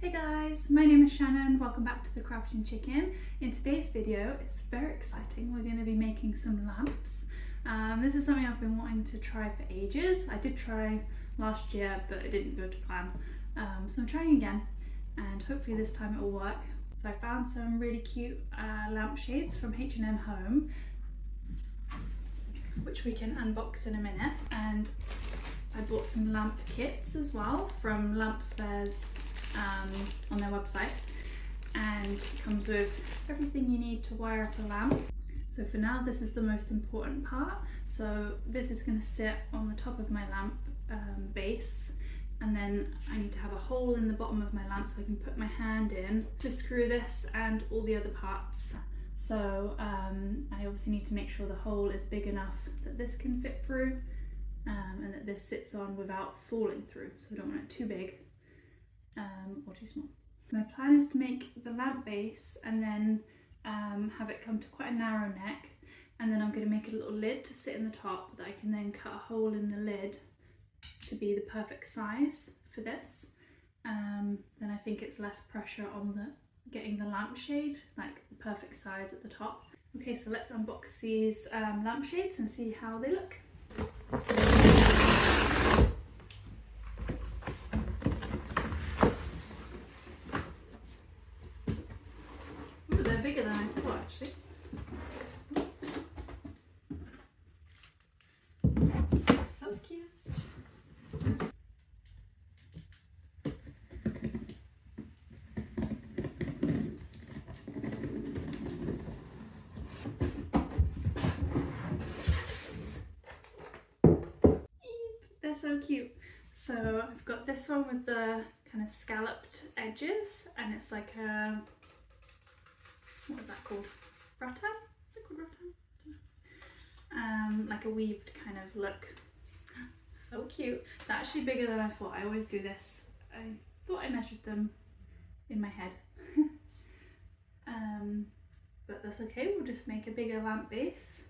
Hey guys, my name is Shannon. Welcome back to the Crafting Chicken. In today's video, it's very exciting. We're going to be making some lamps. This is something I've been wanting to try for ages. I did try last year, but it didn't go to plan. So I'm trying again, and hopefully this time it will work. So I found some really cute lampshades from H&M Home, which we can unbox in a minute. And I bought some lamp kits as well from Lamp Spares on their website, and it comes with everything you need to wire up a lamp. So for now, this is the most important part. So this is going to sit on the top of my lamp base, and then I need to have a hole in the bottom of my lamp so I can put my hand in to screw this and all the other parts. So I obviously need to make sure the hole is big enough that this can fit through, and that this sits on without falling through. So I don't want it too big or too small. So my plan is to make the lamp base and then have it come to quite a narrow neck, and then I'm going to make a little lid to sit in the top that I can then cut a hole in the lid to be the perfect size for this. Then I think it's less pressure on getting the lampshade, like the perfect size at the top. Okay, so let's unbox these lampshades and see how they look. Ooh, they're bigger than I thought actually. So cute. They're so cute. So I've got this one with the kind of scalloped edges, and it's like a, what is that called? Rattan? Is it called rattan? Like a weaved kind of look. So cute. They're actually bigger than I thought. I always do this. I thought I measured them in my head. But that's okay, we'll just make a bigger lamp base.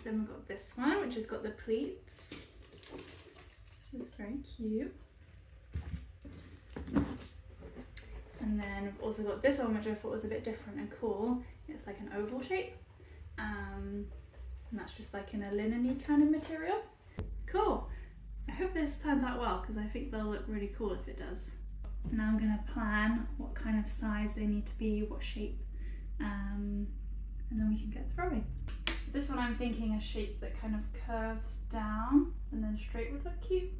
Then we've got this one, which has got the pleats, which is very cute. And then we've also got this one, which I thought was a bit different and cool. It's like an oval shape, and that's just like in a linen-y kind of material. Cool. I hope this turns out well, because I think they'll look really cool if it does. Now I'm going to plan what kind of size they need to be, what shape, and then we can get throwing. This one I'm thinking a shape that kind of curves down and then straight would look cute.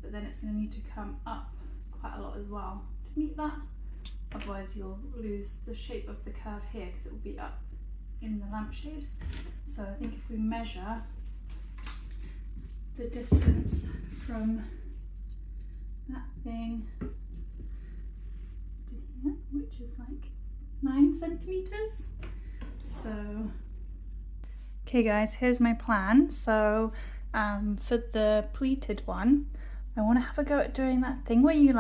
But then it's going to need to come up quite a lot as well to meet that. Otherwise you'll lose the shape of the curve here because it will be up in the lampshade. So I think if we measure the distance from that thing to here, which is like 9 centimeters. So, okay guys, here's my plan. So for the pleated one, I want to have a go at doing that thing where you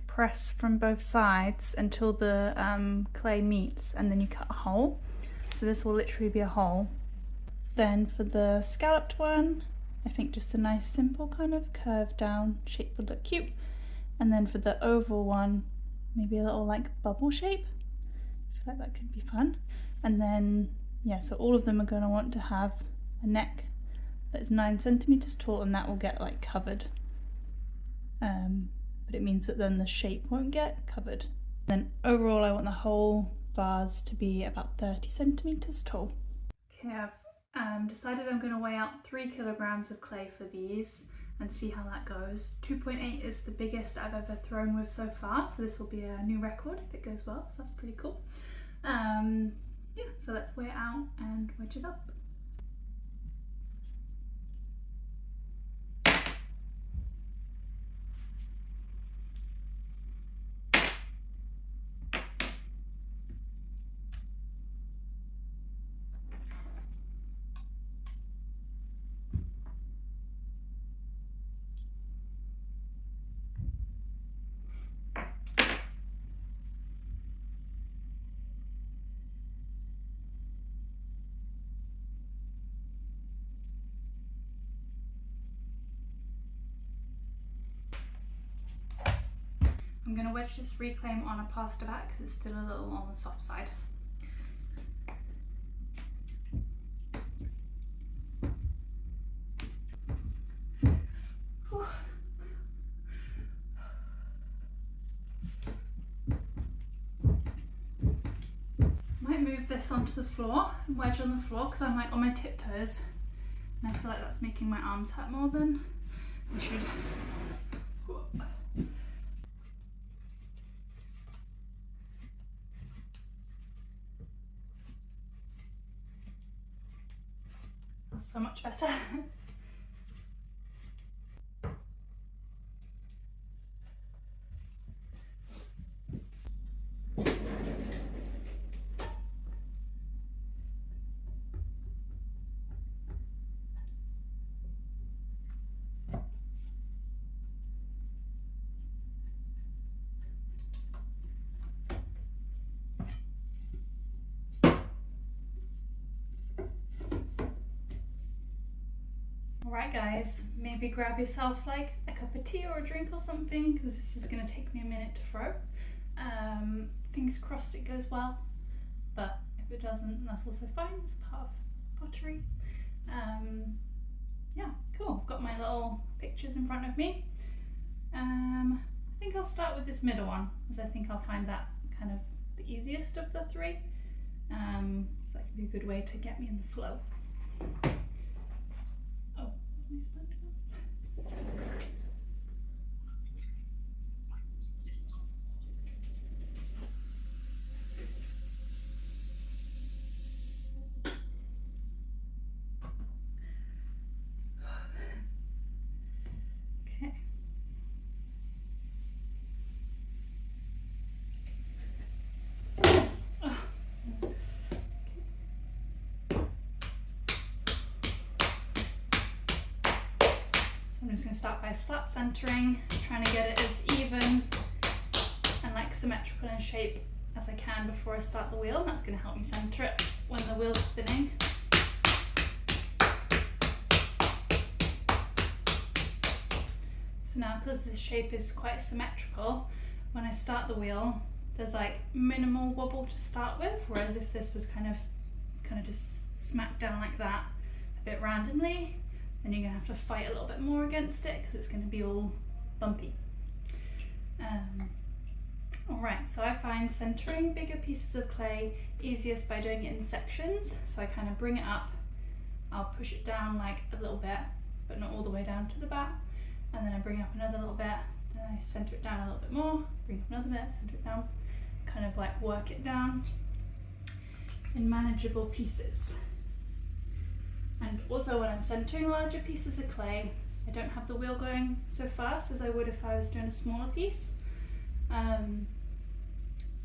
press from both sides until the clay meets, and then you cut a hole. So this will literally be a hole. Then for the scalloped one, I think just a nice simple kind of curve down shape would look cute. And then for the oval one, maybe a little like bubble shape. I feel like that could be fun. And then, yeah, so all of them are going to want to have a neck that's 9 centimeters tall, and that will get like covered. But it means that then the shape won't get covered. Then overall, I want the whole vase to be about 30 centimeters tall. Okay, I've decided I'm going to weigh out 3 kilograms of clay for these and see how that goes. 2.8 is the biggest I've ever thrown with so far, so this will be a new record if it goes well, so that's pretty cool. Yeah, so let's weigh it out and wedge it up. I'm going to wedge this reclaim on a pasta back because it's still a little on the soft side. Whew. Might move this onto the floor and wedge on the floor because I'm like on my tiptoes and I feel like that's making my arms hurt more than I should. That's so much better. Alright guys, maybe grab yourself like a cup of tea or a drink or something because this is going to take me a minute to throw. Fingers crossed it goes well, but if it doesn't, that's also fine, it's part of pottery. Yeah, cool, I've got my little pictures in front of me. I think I'll start with this middle one because I think I'll find that kind of the easiest of the three. So that could be a good way to get me in the flow. Oh, there's my sponge gone. Okay. I'm just going to start by slap centering, trying to get it as even and like symmetrical in shape as I can before I start the wheel. That's going to help me center it when the wheel's spinning. So now, because this shape is quite symmetrical, when I start the wheel, there's like minimal wobble to start with, whereas if this was kind of just smacked down like that a bit randomly, then you're going to have to fight a little bit more against it because it's going to be all bumpy. Alright, so I find centering bigger pieces of clay easiest by doing it in sections. So I kind of bring it up, I'll push it down like a little bit, but not all the way down to the back, and then I bring up another little bit, then I center it down a little bit more, bring up another bit, center it down, kind of like work it down in manageable pieces. And also when I'm centering larger pieces of clay, I don't have the wheel going so fast as I would if I was doing a smaller piece.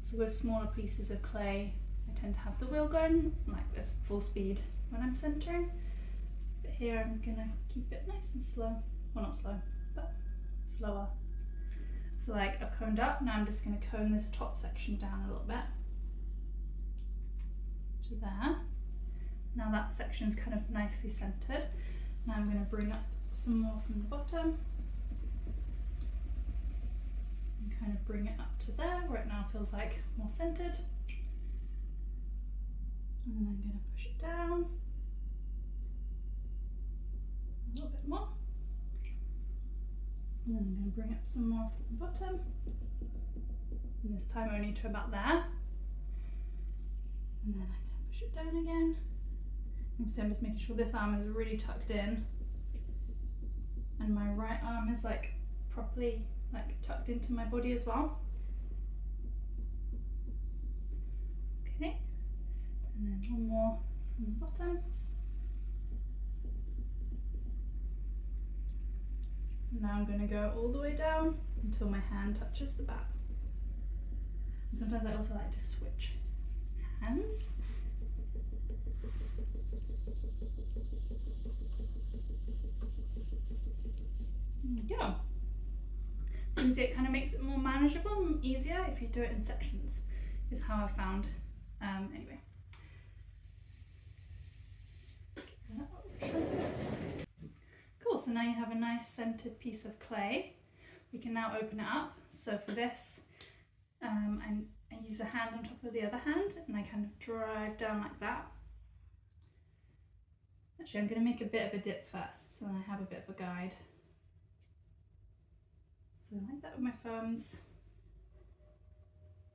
So with smaller pieces of clay, I tend to have the wheel going like this, full speed when I'm centering. But here I'm gonna keep it nice and slow. Well, not slow, but slower. So like I've combed up, now I'm just gonna comb this top section down a little bit to there. Now that section's kind of nicely centered. Now I'm going to bring up some more from the bottom and kind of bring it up to there where it now feels like more centered. And then I'm going to push it down a little bit more. And then I'm going to bring up some more from the bottom. And this time only to about there. And then I'm going to push it down again. So I'm just making sure this arm is really tucked in and my right arm is like properly like tucked into my body as well. Okay, and then one more from the bottom. And now I'm going to go all the way down until my hand touches the back. And sometimes I also like to switch hands. There we go. So you can see it kind of makes it more manageable and easier if you do it in sections, is how I found. Anyway. Cool, so now you have a nice centered piece of clay, we can now open it up. So for this, I use a hand on top of the other hand and I kind of drive down like that. Actually, I'm going to make a bit of a dip first, so then I have a bit of a guide. So like that with my thumbs.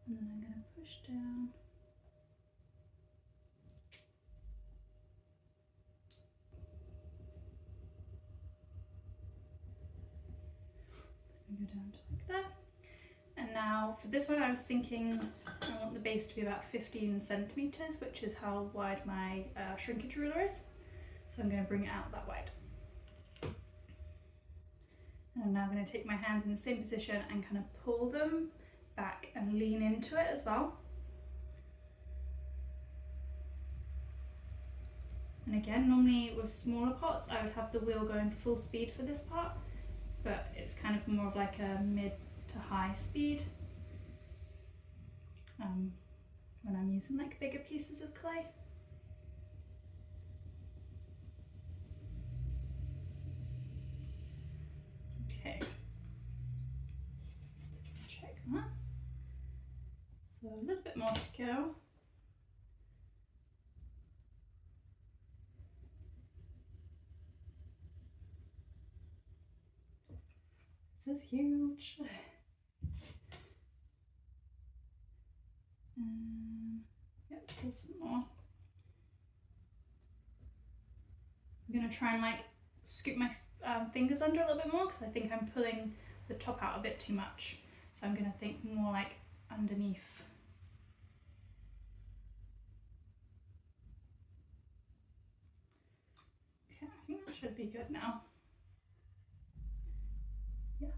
And then I'm going to push down. Go down to like that. And now for this one I was thinking I want the base to be about 15 centimeters, which is how wide my shrinkage ruler is. So I'm going to bring it out that wide. And I'm now going to take my hands in the same position and kind of pull them back and lean into it as well. And again, normally with smaller pots I would have the wheel going full speed for this part, but it's kind of more of like a mid to high speed when I'm using like bigger pieces of clay. Okay, let's check that. So a little bit more to go. This is huge. Yep, still some more. I'm going to try and like scoop my fingers under a little bit more because I think I'm pulling the top out a bit too much. So I'm going to think more like underneath. Okay, I think that should be good now. Yeah.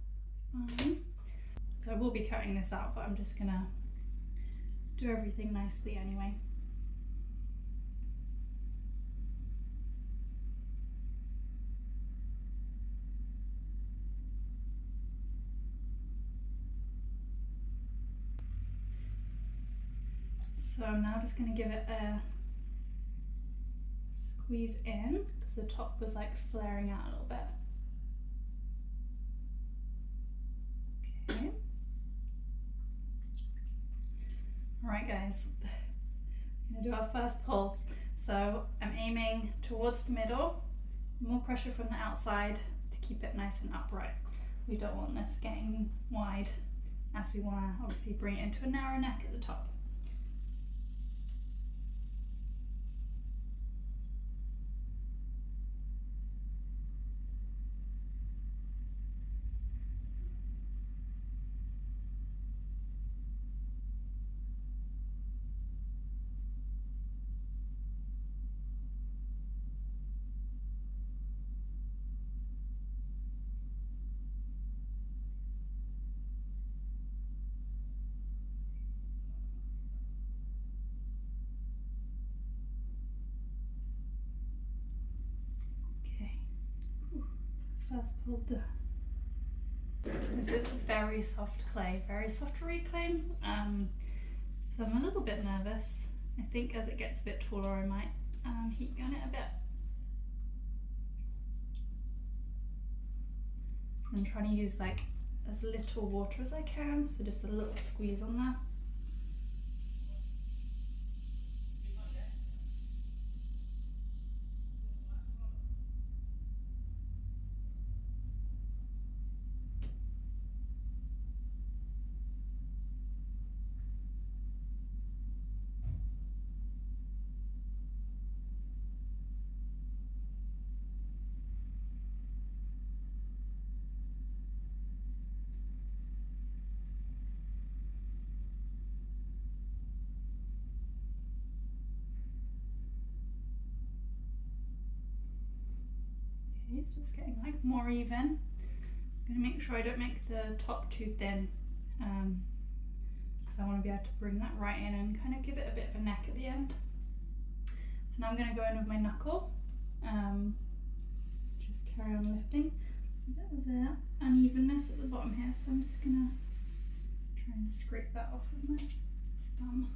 So I will be cutting this out, but I'm just going to do everything nicely anyway. So I'm now just going to give it a squeeze in because the top was like flaring out a little bit. Okay. Alright guys, I'm going to do our first pull. So I'm aiming towards the middle, more pressure from the outside to keep it nice and upright. We don't want this getting wide, as we want to obviously bring it into a narrow neck at the top. First pulled done. This is very soft clay, very soft to reclaim, so I'm a little bit nervous. I think as it gets a bit taller I might heat gun it a bit. I'm trying to use like as little water as I can, so just a little squeeze on there. Okay, so it's getting like more even. I'm going to make sure I don't make the top too thin, because I want to be able to bring that right in and kind of give it a bit of a neck at the end. So now I'm going to go in with my knuckle, just carry on lifting. There's a bit of unevenness at the bottom here, so I'm just going to try and scrape that off with my thumb.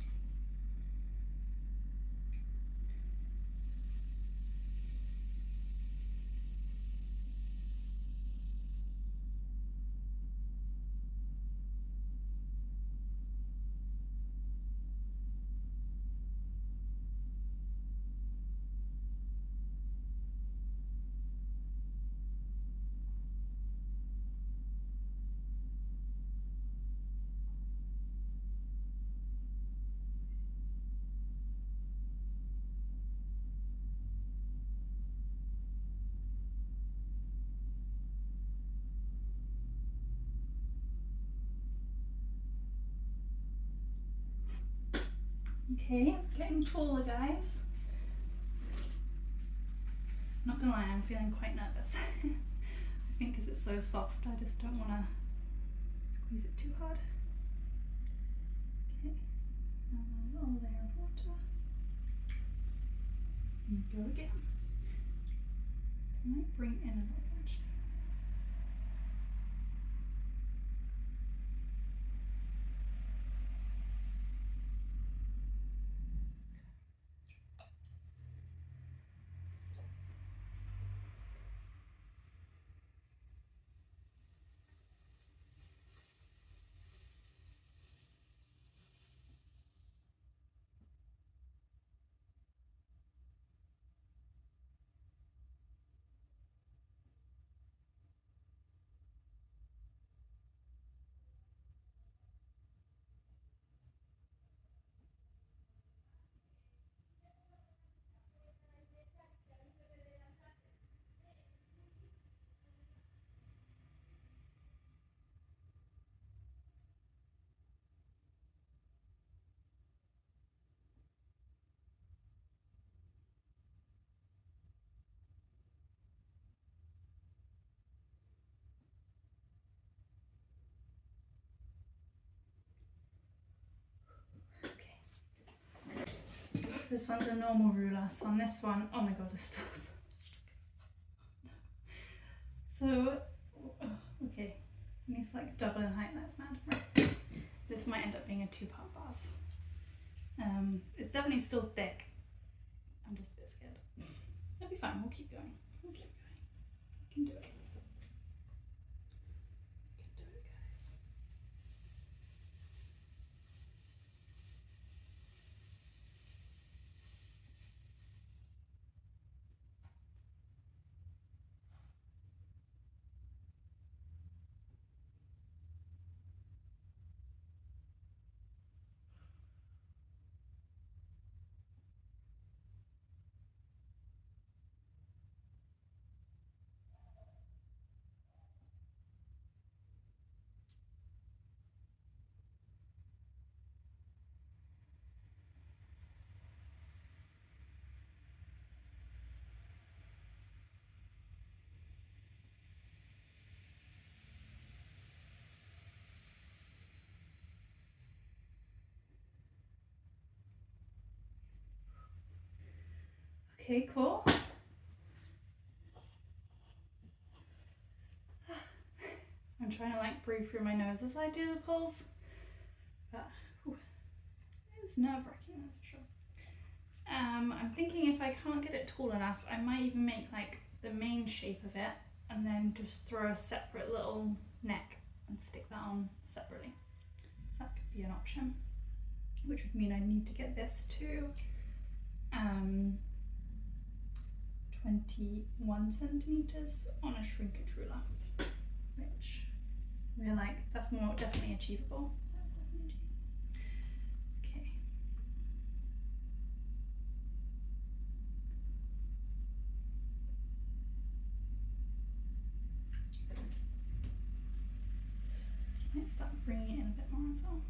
Okay, getting taller, guys. Not gonna lie, I'm feeling quite nervous. I think because it's so soft, I just don't want to squeeze it too hard. Okay, a little layer of water. And go again. I might bring in a little bit. This one's a normal ruler, so on this one, oh my god, this still. So, okay, it's like double in height, that's mad. Right. This might end up being a 2-part vase. It's definitely still thick. I'm just a bit scared. It'll be fine, we'll keep going. We'll keep going. We can do it. We can do it, guys. Okay, cool. I'm trying to like breathe through my nose as I do the pulls, but it's nerve-wracking, that's for sure. I'm thinking if I can't get it tall enough, I might even make like the main shape of it and then just throw a separate little neck and stick that on separately. That could be an option, which would mean I need to get this to 21 centimeters on a shrinkage ruler, which we're like, that's more definitely achievable. That's definitely achievable. Okay. Let's start bringing it in a bit more as well.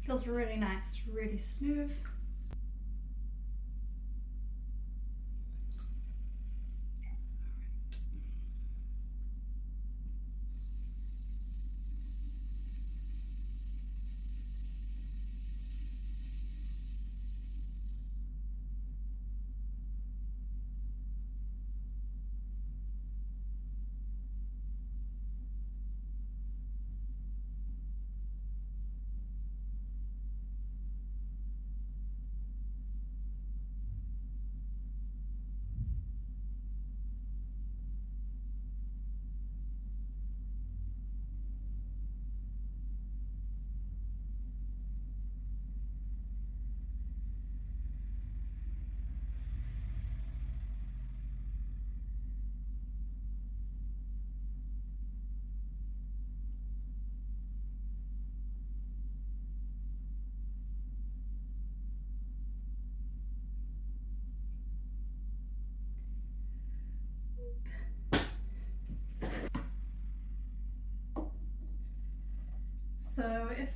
Feels really nice, really smooth. So if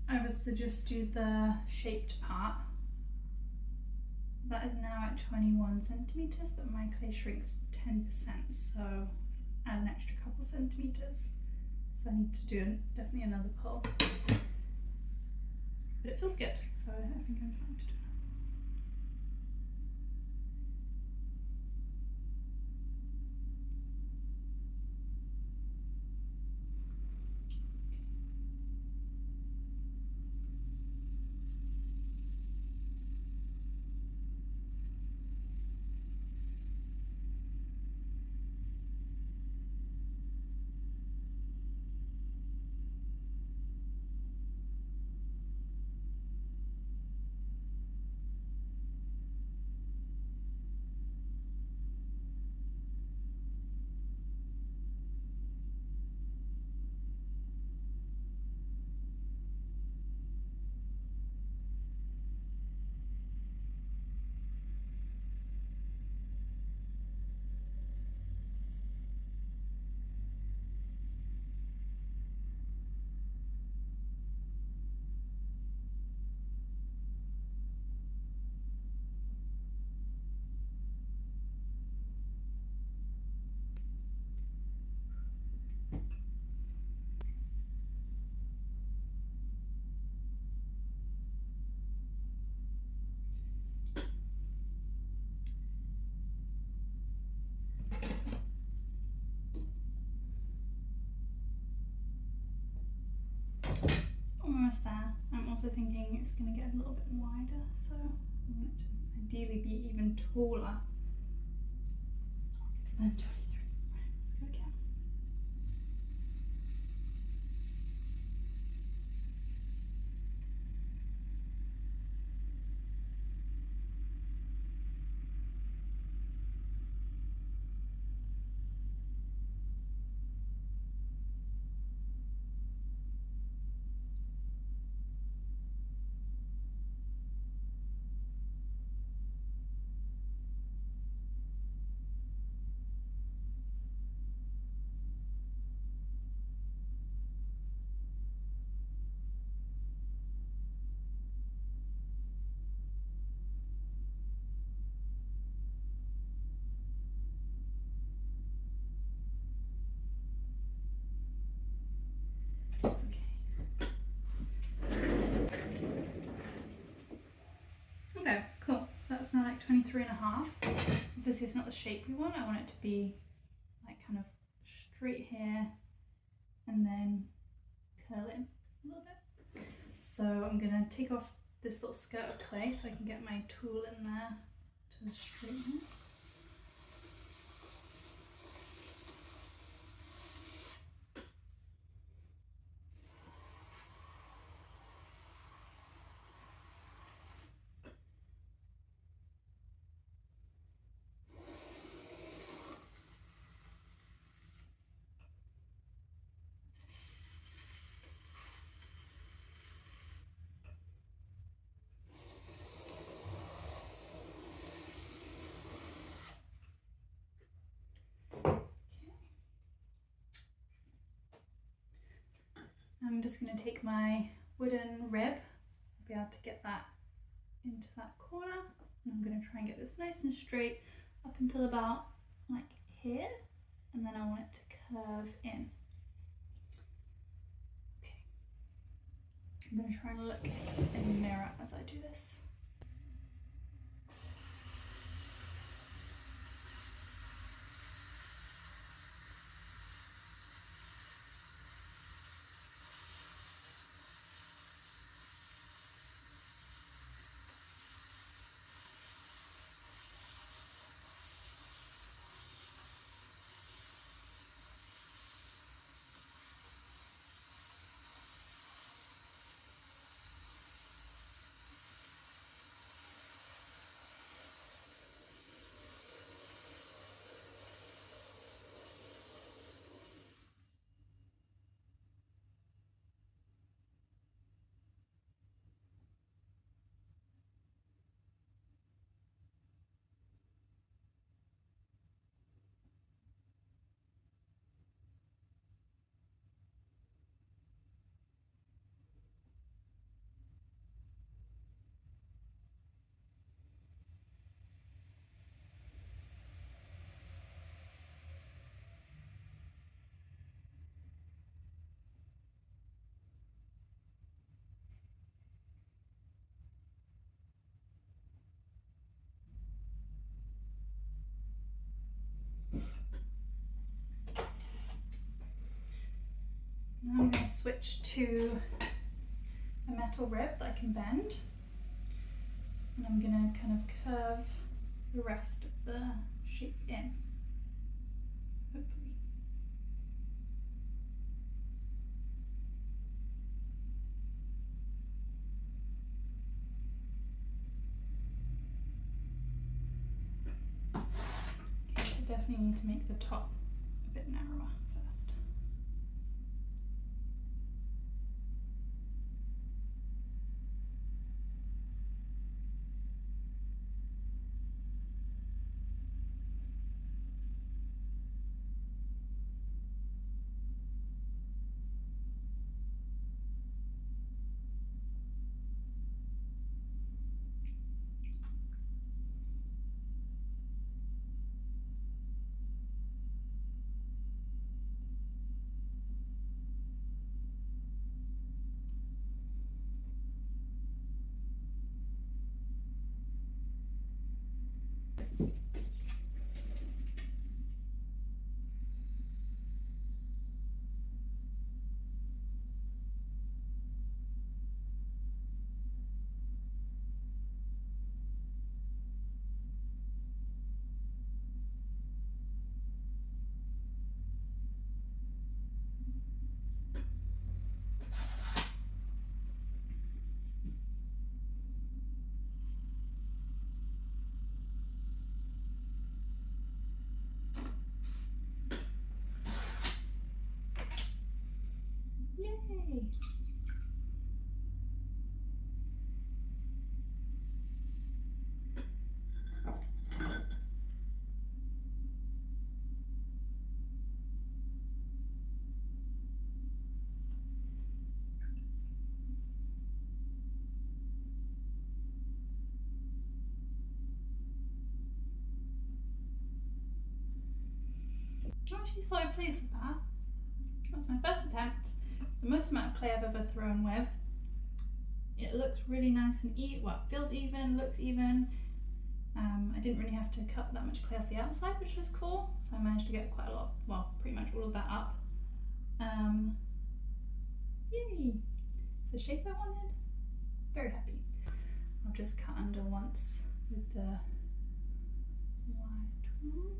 I was to just do the shaped part, that is now at 21 centimeters, but my clay shrinks 10%, so add an extra couple centimeters. So I need to do definitely another pull. But it feels good, so I think I'm fine to do it. Almost there. I'm also thinking it's going to get a little bit wider, so I want it to ideally be even taller than 23. Right, let's go again. Okay, cool. So that's now like 23.5. Obviously it's not the shape we want. I want it to be like kind of straight here and then curl in a little bit. So I'm gonna take off this little skirt of clay so I can get my tool in there to straighten it. I'm just going to take my wooden rib, I'll be able to get that into that corner, and I'm going to try and get this nice and straight up until about like here, and then I want it to curve in. Okay. I'm going to try and look in the mirror as I do this. I switch to a metal rib that I can bend, and I'm going to kind of curve the rest of the shape in, hopefully. Okay, I definitely need to make the top a bit narrower first. Yay! I'm actually so pleased with that. That's my first attempt. The most amount of clay I've ever thrown with. It looks really nice and well, feels even, looks even. I didn't really have to cut that much clay off the outside, which was cool. So I managed to get quite a lot, well, pretty much all of that up. Yay! It's the shape I wanted. Very happy. I'll just cut under once with the wide tool.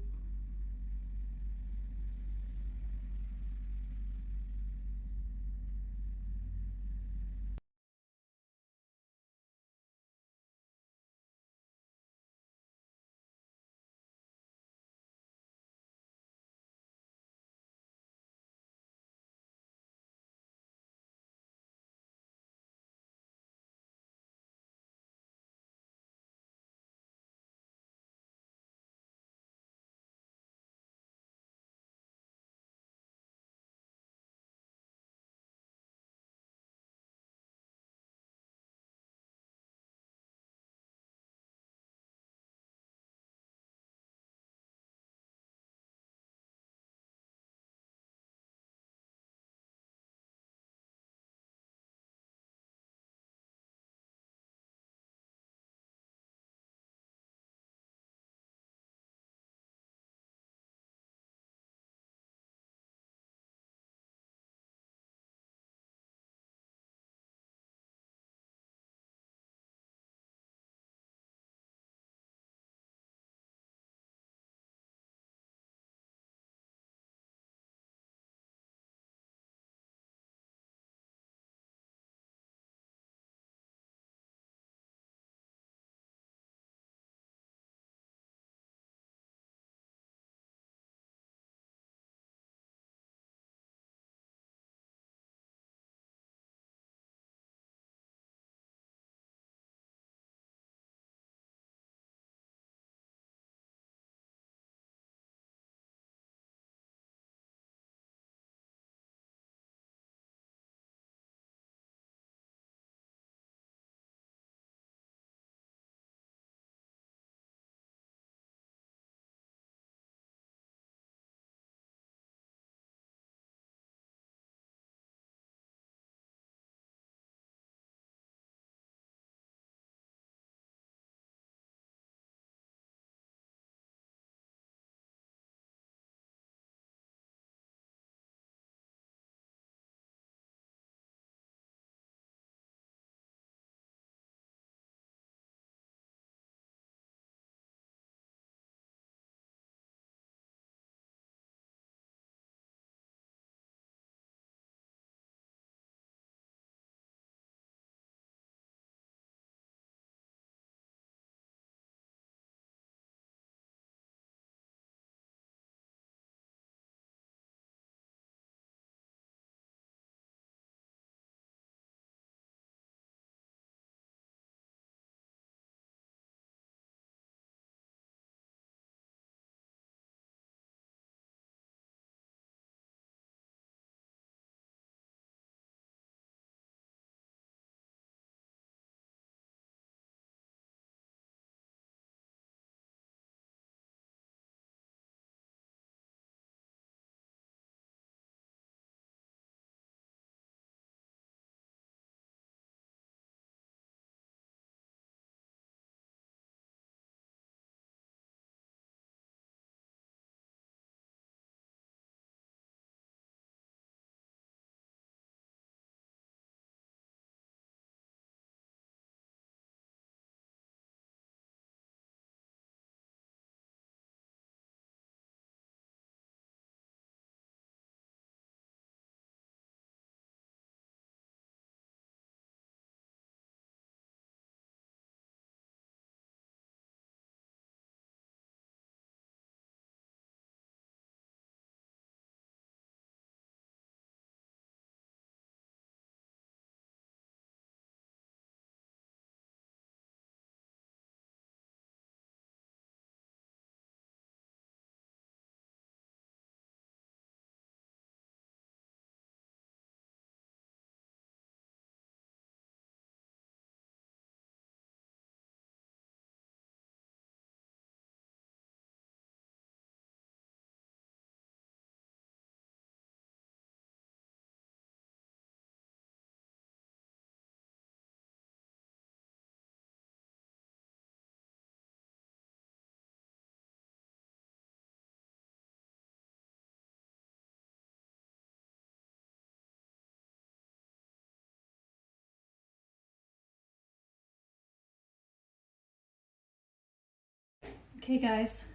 Okay guys,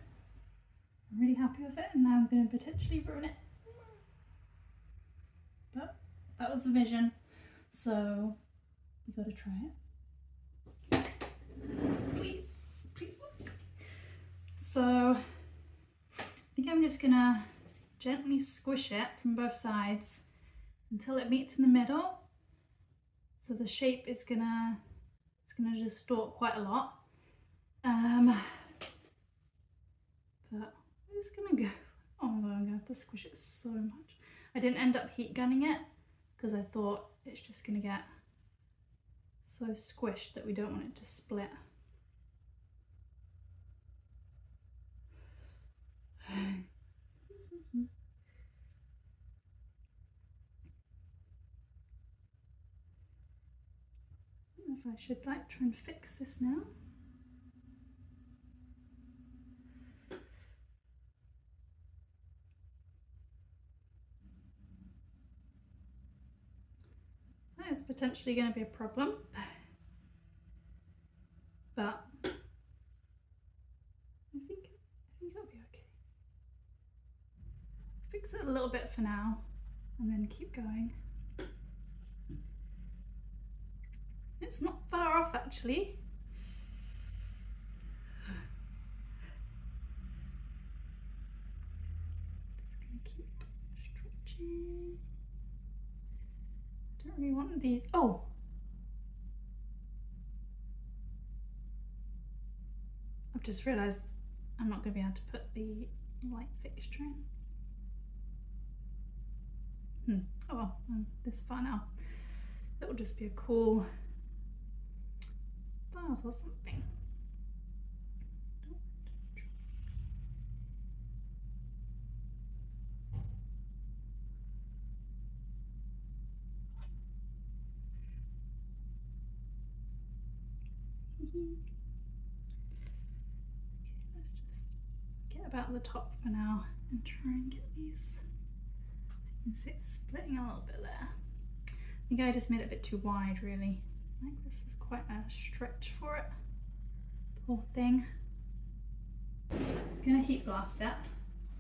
I'm really happy with it and now I'm going to potentially ruin it. But that was the vision, so we got to try it. Please, please work. So I think I'm just going to gently squish it from both sides until it meets in the middle. So the shape is gonna distort quite a lot. But it's gonna go. Oh my god, I'm gonna have to squish it so much. I didn't end up heat gunning it because I thought it's just gonna get so squished that we don't want it to split. I don't know if I should like try and fix this now. That is potentially going to be a problem, but I think it'll be okay. Fix it a little bit for now and then keep going. It's not far off actually. Just gonna keep stretching. Don't really want these. Oh! I've just realised I'm not going to be able to put the light fixture in. Oh well, I'm this far now. It will just be a cool vase or something. Okay, let's just get about the top for now and try and get these. So you can see it's splitting a little bit there. I think I just made it a bit too wide really. Like this is quite a stretch for it. Poor thing. I'm gonna heat blast it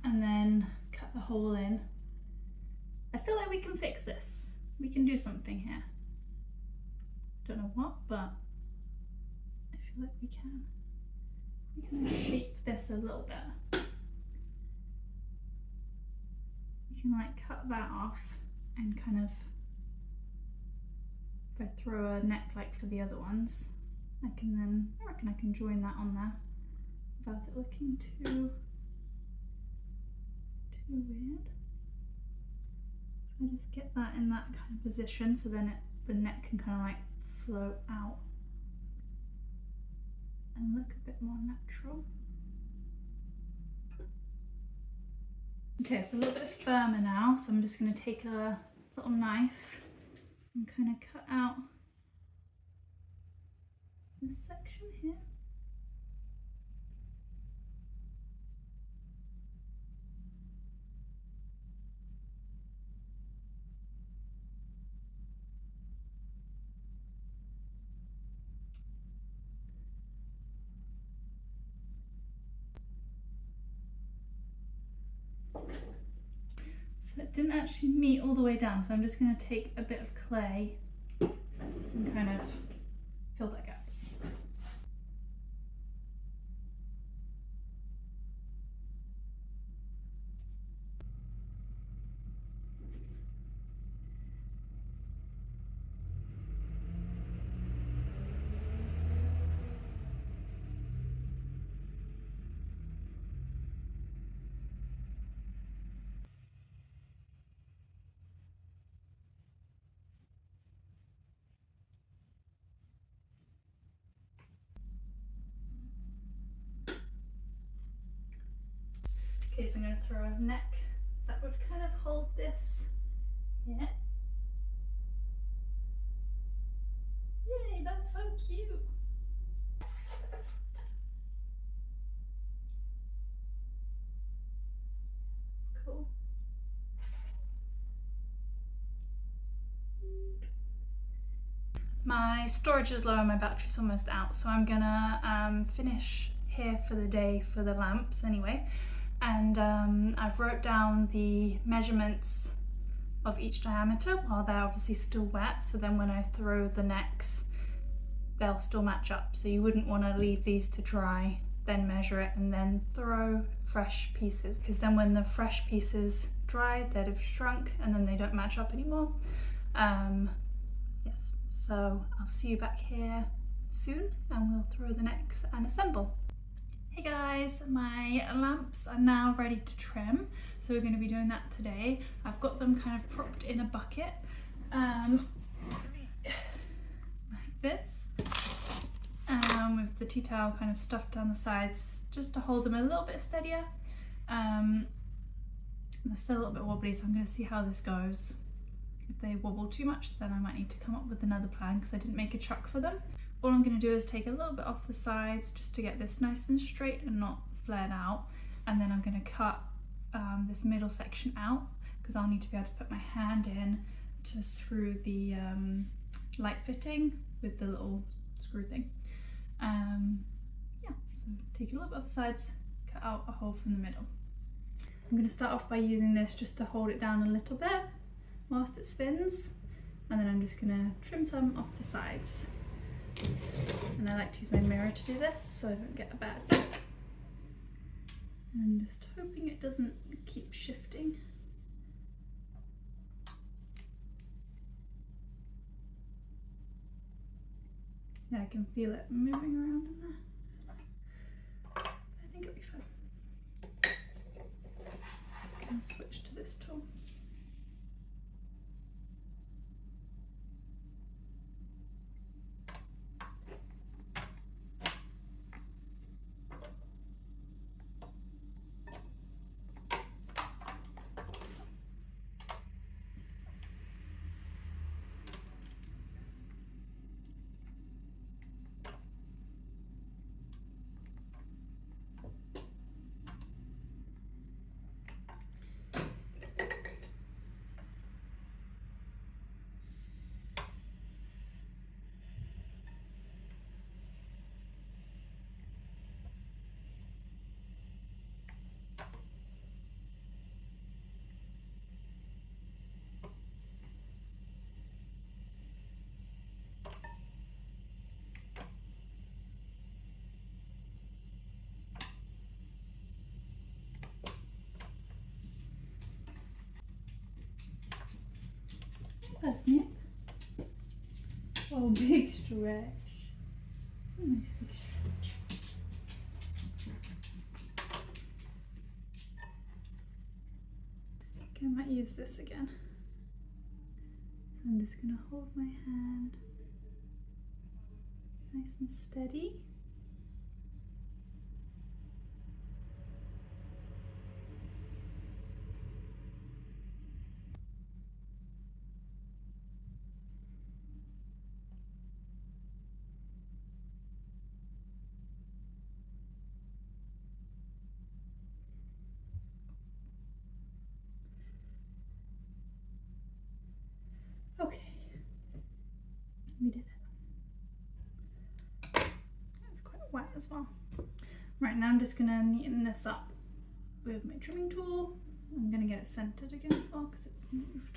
and then cut the hole in. I feel like we can fix this. We can do something here. Don't know what, but I feel like we can. We can shape this a little bit. You can like cut that off and kind of, if I throw a neck like for the other ones, I reckon I can join that on there without it looking too weird. I just get that in that kind of position so then the neck can kind of like float out and look a bit more natural. Okay, it's a little bit firmer now, so I'm just going to take a little knife and kind of cut out this section here. So it didn't actually meet all the way down, so I'm just going to take a bit of clay and kind of fill that gap. Okay, so I'm going to throw a neck that would kind of hold this here. Yay, that's so cute! That's cool. My storage is low and my battery's almost out, so I'm gonna finish here for the day for the lamps anyway, and I've wrote down the measurements of each diameter while they're obviously still wet, so then when I throw the necks they'll still match up. So you wouldn't want to leave these to dry, then measure it and then throw fresh pieces, because then when the fresh pieces dry they'd have shrunk and then they don't match up anymore. Yes, so I'll see you back here soon and we'll throw the necks and assemble. Hey guys, my lamps are now ready to trim, so we're going to be doing that today. I've got them kind of propped in a bucket like this, with the tea towel kind of stuffed down the sides just to hold them a little bit steadier. They're still a little bit wobbly, so I'm going to see how this goes. If they wobble too much, then I might need to come up with another plan because I didn't make a chuck for them. All I'm going to do is take a little bit off the sides just to get this nice and straight and not flared out, and then I'm going to cut this middle section out because I'll need to be able to put my hand in to screw the light fitting with the little screw thing. Yeah, so take a little bit off the sides, cut out a hole from the middle. I'm going to start off by using this just to hold it down a little bit whilst it spins, and then I'm just going to trim some off the sides. And I like to use my mirror to do this so I don't get a bad back. And I'm just hoping it doesn't keep shifting. Yeah, I can feel it moving around in there. I think it'll be fine. I'm going to switch to this tool. That's neat. Oh, big stretch. Nice big stretch. Okay, I might use this again. So I'm just going to hold my hand nice and steady. Okay, we did it. It's quite wet as well. Right, now I'm just going to neaten this up with my trimming tool. I'm going to get it centered again as well because it's moved.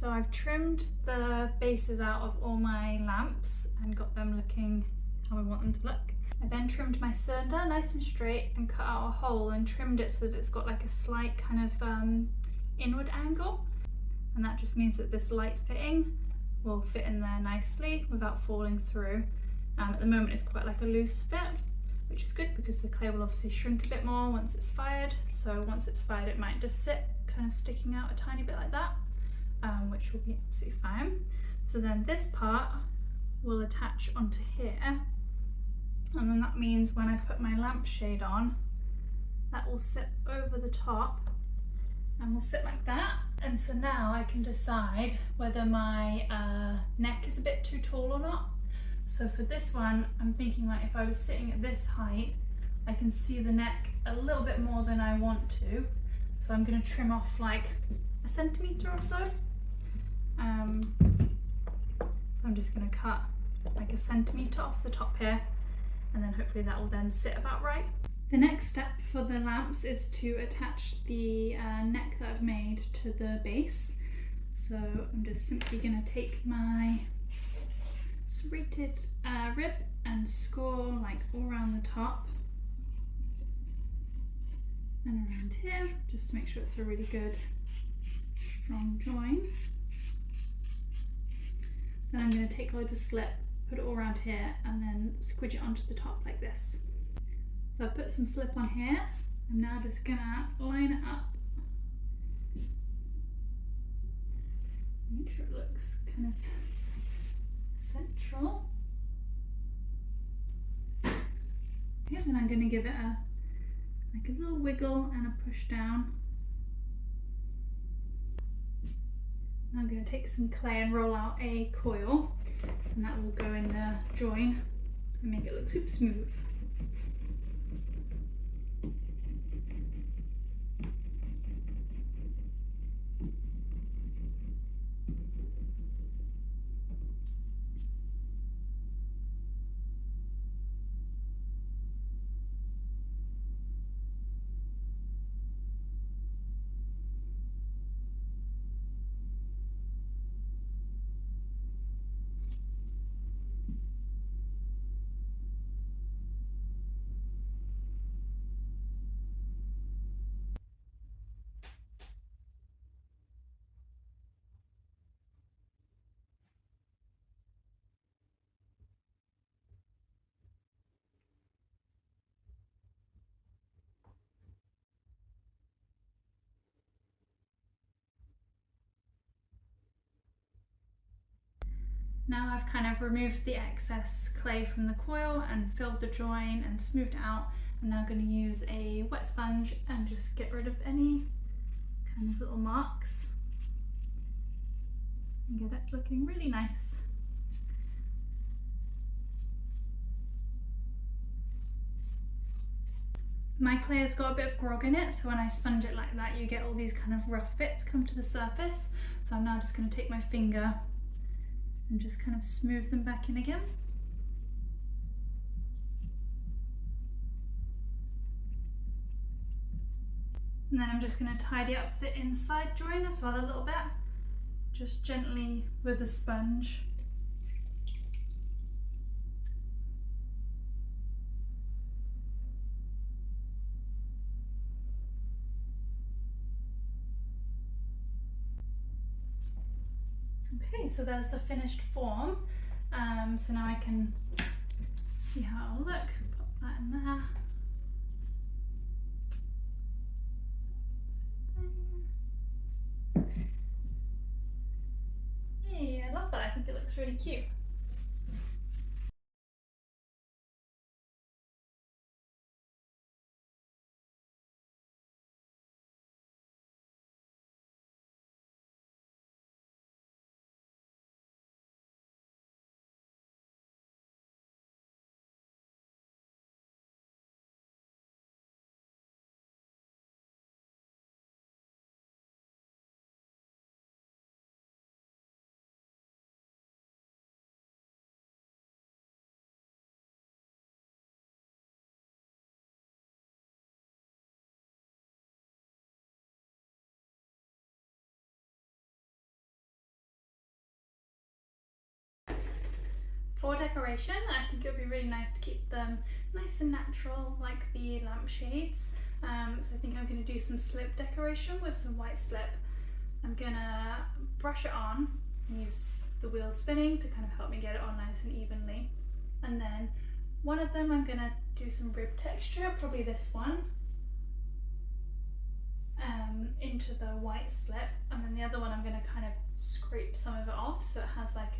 So I've trimmed the bases out of all my lamps and got them looking how I want them to look. I then trimmed my cylinder nice and straight and cut out a hole and trimmed it so that it's got like a slight kind of inward angle. And that just means that this light fitting will fit in there nicely without falling through. At the moment it's quite like a loose fit, which is good because the clay will obviously shrink a bit more once it's fired. So once it's fired it might just sit kind of sticking out a tiny bit like that, which will be absolutely fine. So then this part will attach onto here, and then that means when I put my lampshade on, that will sit over the top and will sit like that. And so now I can decide whether my neck is a bit too tall or not. So for this one, I'm thinking like if I was sitting at this height, I can see the neck a little bit more than I want to. So I'm going to trim off like a centimetre or so. So I'm just going to cut like a centimetre off the top here, and then hopefully that will then sit about right. The next step for the lamps is to attach the neck that I've made to the base. So I'm just simply going to take my serrated rib and score like all around the top and around here, just to make sure it's a really good strong join. Then I'm going to take loads of slip, put it all around here, and then squidge it onto the top like this. So I put some slip on here. I'm now just going to line it up. Make sure it looks kind of central. Yeah, then I'm going to give it like a little wiggle and a push down. Now I'm going to take some clay and roll out a coil, and that will go in the join and make it look super smooth. Now I've kind of removed the excess clay from the coil and filled the join and smoothed it out. I'm now going to use a wet sponge and just get rid of any kind of little marks and get it looking really nice. My clay has got a bit of grog in it, so when I sponge it like that you get all these kind of rough bits come to the surface. So I'm now just going to take my finger and just kind of smooth them back in again. And then I'm just going to tidy up the inside join as well a little bit, just gently with a sponge. Okay, so there's the finished form. So now I can see how it'll look. Pop that in there. Hey, I love that. I think it looks really cute. For decoration, I think it would be really nice to keep them nice and natural, like the lampshades. So I think I'm going to do some slip decoration with some white slip. I'm going to brush it on and use the wheel spinning to kind of help me get it on nice and evenly. And then one of them I'm going to do some rib texture, probably this one, into the white slip, and then the other one I'm going to kind of scrape some of it off so it has like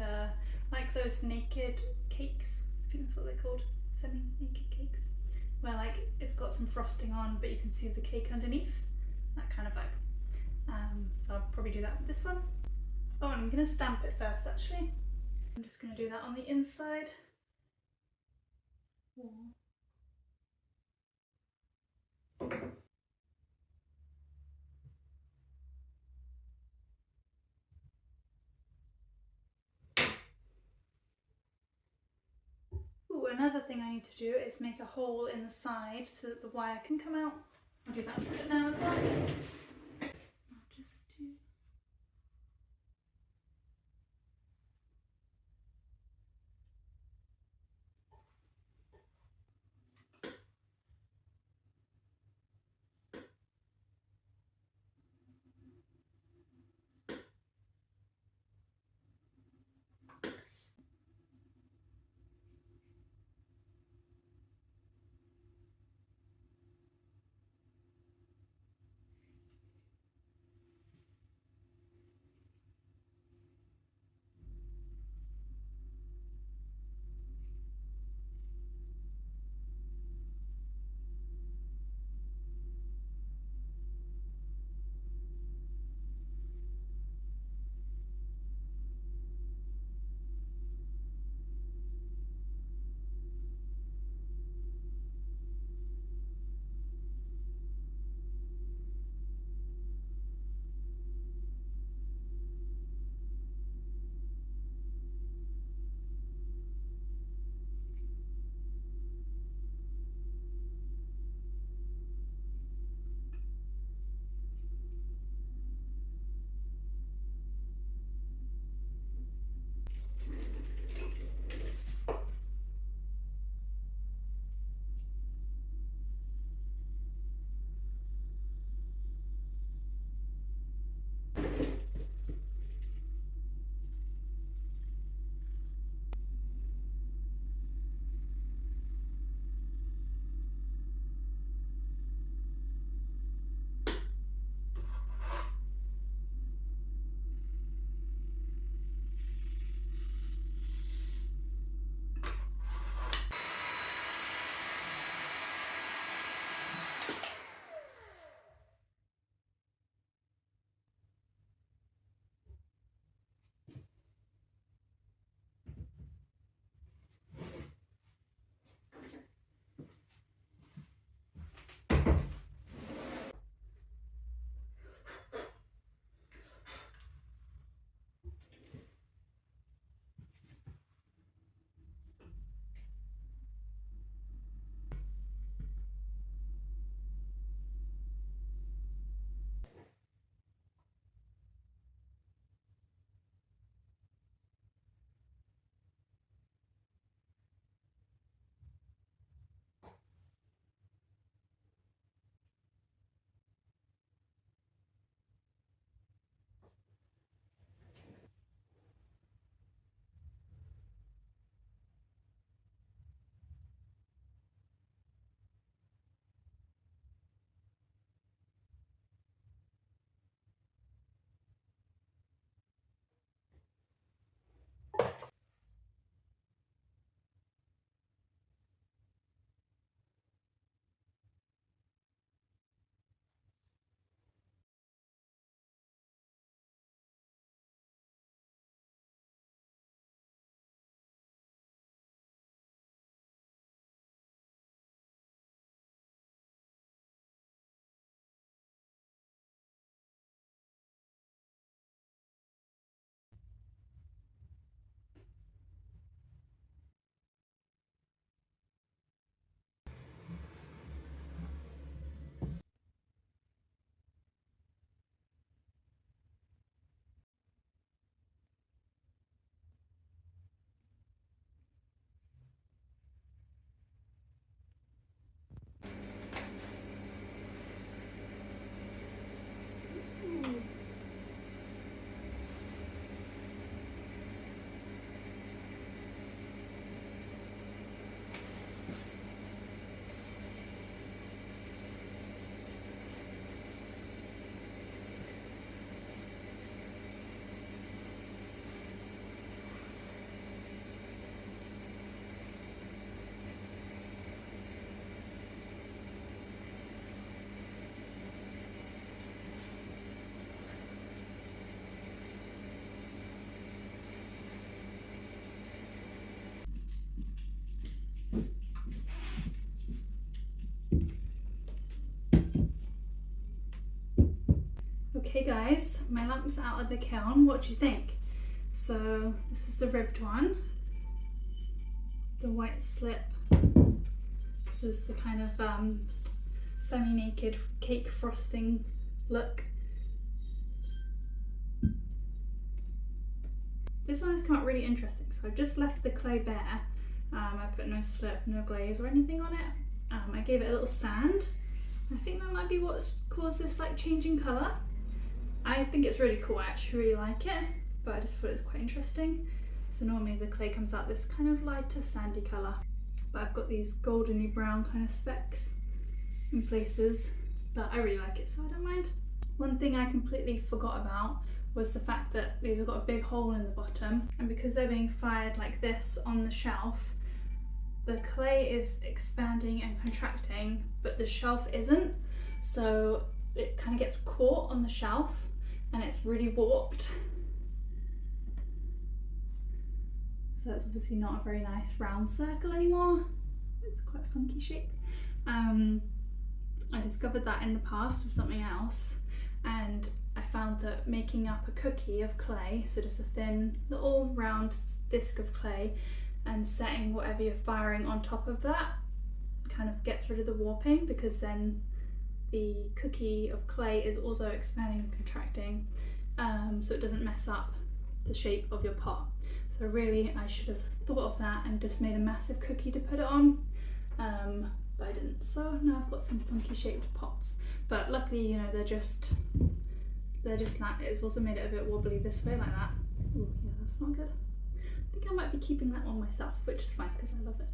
those naked cakes, I think that's what they're called, semi-naked cakes, where like it's got some frosting on but you can see the cake underneath, that kind of vibe. So I'll probably do that with this one. Oh, and I'm going to stamp it first actually. I'm just going to do that on the inside. Ooh, another thing I need to do is make a hole in the side so that the wire can come out. I'll do that for it now as well. I'll just do... Okay guys, my lamp's out of the kiln. What do you think? So this is the ribbed one, the white slip. This is the kind of semi-naked cake frosting look. This one has come out really interesting. So I've just left the clay bare. I put no slip, no glaze or anything on it. I gave it a little sand. I think that might be what's caused this like change in colour. I think it's really cool, I actually really like it, but I just thought it was quite interesting. So normally the clay comes out this kind of lighter sandy colour, but I've got these goldeny brown kind of specks in places, but I really like it, so I don't mind. One thing I completely forgot about was the fact that these have got a big hole in the bottom, and because they're being fired like this on the shelf, the clay is expanding and contracting, but the shelf isn't, so it kind of gets caught on the shelf and it's really warped. So it's obviously not a very nice round circle anymore. It's quite a funky shape. I discovered that in the past with something else, and I found that making up a cookie of clay, so just a thin little round disc of clay, and setting whatever you're firing on top of that kind of gets rid of the warping, because then the cookie of clay is also expanding and contracting, so it doesn't mess up the shape of your pot. So really I should have thought of that and just made a massive cookie to put it on, but I didn't. So now I've got some funky shaped pots, but luckily, you know, they're just like, it's also made it a bit wobbly this way like that. Ooh, yeah, that's not good. I think I might be keeping that one myself, which is fine because I love it.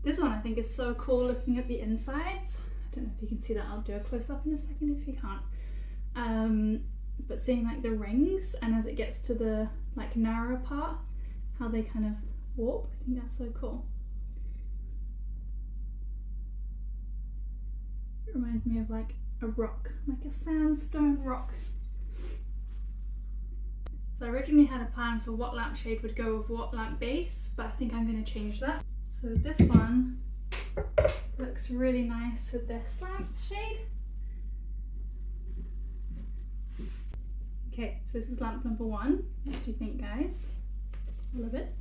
This one I think is so cool looking at the insides. I don't know if you can see that, I'll do a close up in a second if you can't. But seeing like the rings, and as it gets to the like narrow part, how they kind of warp, I think that's so cool. It reminds me of like a rock, like a sandstone rock. So I originally had a plan for what lampshade would go with what lamp base, but I think I'm going to change that. So this one looks really nice with this lampshade. Okay, so this is lamp number 1. What do you think, guys? I love it.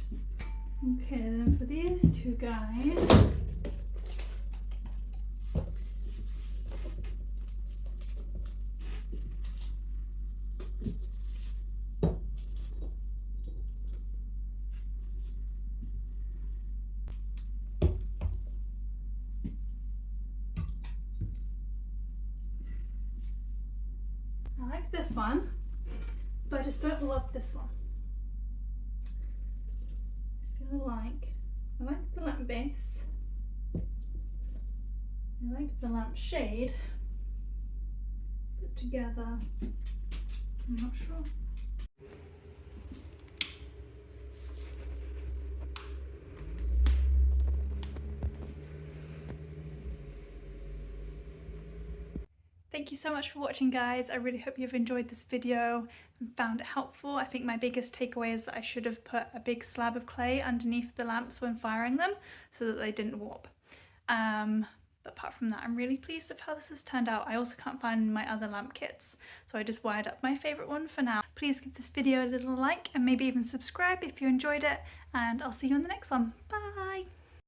Okay, then for these two guys, I like this one, but I just don't love this one. I feel like I like the lamp base, I like the lamp shade, but together, I'm not sure. Thank you so much for watching, guys. I really hope you've enjoyed this video and found it helpful. I think my biggest takeaway is that I should have put a big slab of clay underneath the lamps when firing them so that they didn't warp. But apart from that, I'm really pleased with how this has turned out. I also can't find my other lamp kits, so I just wired up my favourite one for now. Please give this video a little like and maybe even subscribe if you enjoyed it, and I'll see you in the next one. Bye!